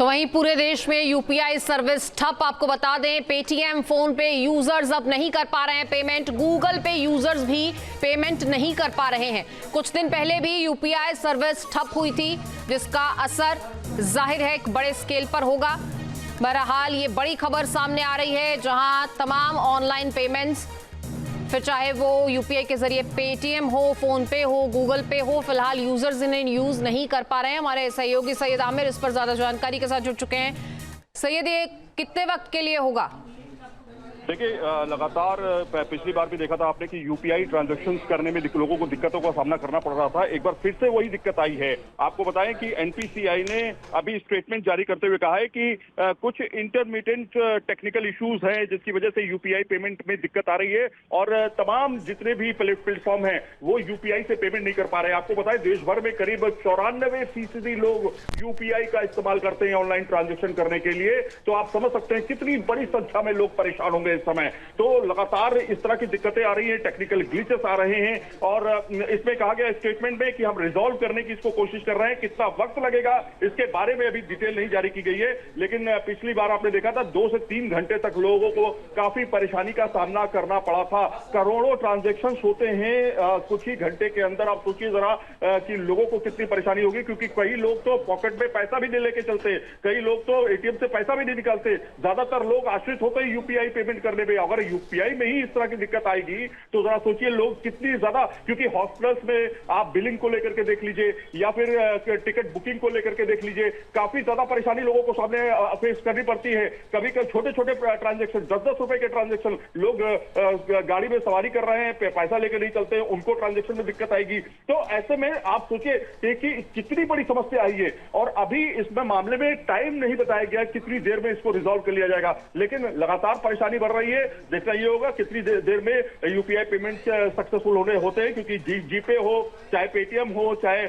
तो वहीं पूरे देश में यूपीआई सर्विस ठप। आपको बता दें, पेटीएम, फोन पे यूजर्स अब नहीं कर पा रहे हैं पेमेंट। गूगल पे यूजर्स भी पेमेंट नहीं कर पा रहे हैं। कुछ दिन पहले भी यूपीआई सर्विस ठप हुई थी, जिसका असर जाहिर है एक बड़े स्केल पर होगा। बहरहाल ये बड़ी खबर सामने आ रही है, जहां तमाम ऑनलाइन पेमेंट्स, फिर चाहे वो यूपीआई के जरिए पेटीएम हो, फोन पे हो, गूगल पे हो, फिलहाल यूजर्स इन्हें यूज नहीं कर पा रहे हैं। हमारे सहयोगी सैयद आमिर इस पर ज्यादा जानकारी के साथ जुड़ चुके हैं। सैयद, ये कितने वक्त के लिए होगा? देखिए, लगातार पिछली बार भी देखा था आपने कि यूपीआई ट्रांजैक्शंस करने में लोगों को दिक्कतों का सामना करना पड़ रहा था। एक बार फिर से वही दिक्कत आई है। आपको बताएं कि एनपीसीआई ने अभी स्टेटमेंट जारी करते हुए कहा है कि कुछ इंटरमिटेंट टेक्निकल इश्यूज हैं, जिसकी वजह से यूपीआई पेमेंट में दिक्कत आ रही है और तमाम जितने भी प्लेटफॉर्म हैं वो यूपीआई से पेमेंट नहीं कर पा रहे हैं। आपको बताएं, देश भर में करीब 94% लोग यूपीआई का इस्तेमाल करते हैं ऑनलाइन ट्रांजेक्शन करने के लिए। तो आप समझ सकते हैं कितनी बड़ी संख्या में लोग परेशान होंगे इस समय। तो लगातार इस तरह की दिक्कतें आ रही हैं, टेक्निकल ग्लिचेस आ रहे हैं और इसमें कहा गया स्टेटमेंट में कि हम रिजॉल्व करने की इसको कोशिश कर रहे हैं। कितना वक्त लगेगा इसके बारे में अभी डिटेल नहीं जारी की गई है, लेकिन पिछली बार आपने देखा था 2 से 3 घंटे तक लोगों को काफी परेशानी का सामना करना पड़ा था। करोड़ों ट्रांजेक्शन होते हैं कुछ ही घंटे के अंदर। आप सोचिए जरा कि लोगों को कितनी परेशानी होगी, क्योंकि कई लोग तो पॉकेट में पैसा भी नहीं लेके चलते, कई लोग तो एटीएम से पैसा भी नहीं निकालते। ज्यादातर लोग आश्रित होते हैं यूपीआई पेमेंट करने में। अगर यूपीआई में ही इस तरह की दिक्कत आएगी तो जरा सोचिए लोग कितनी ज्यादा, क्योंकि हॉस्पिटल्स में आप बिलिंग को लेकर के देख लीजिए या फिर टिकट बुकिंग को लेकर के देख लीजिए, काफी ज्यादा परेशानी लोगों को सामने फेस करनी पड़ती है। कभी कभी छोटे छोटे ट्रांजेक्शन, 10-10 रुपए के ट्रांजेक्शन, लोग गाड़ी में सवारी कर रहे हैं, पैसा लेकर नहीं चलते, उनको ट्रांजेक्शन में दिक्कत आएगी। तो ऐसे में आप सोचिए कि कितनी बड़ी समस्या आई है और अभी इसमें मामले में टाइम नहीं बताया गया कितनी देर में इसको रिजॉल्व कर लिया जाएगा, लेकिन लगातार परेशानी बढ़ रही है। देखना ये होगा कितनी देर में यूपीआई पेमेंट सक्सेसफुल होते हैं, क्योंकि जीपे हो, चाहे पेटीएम हो, चाहे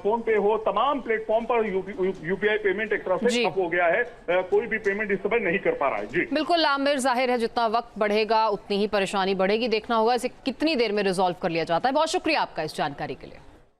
फोन पे हो, तमाम प्लेटफॉर्म पर यूपीआई पेमेंट एक तरह से ठप हो गया है। कोई भी पेमेंट इस समय नहीं कर पा रहा है। जी बिल्कुल आमिर, जाहिर है जितना वक्त बढ़ेगा उतनी ही परेशानी बढ़ेगी। देखना होगा इसे कितनी देर में रिजॉल्व कर लिया जाता है। बहुत शुक्रिया आपका इस जानकारी के लिए।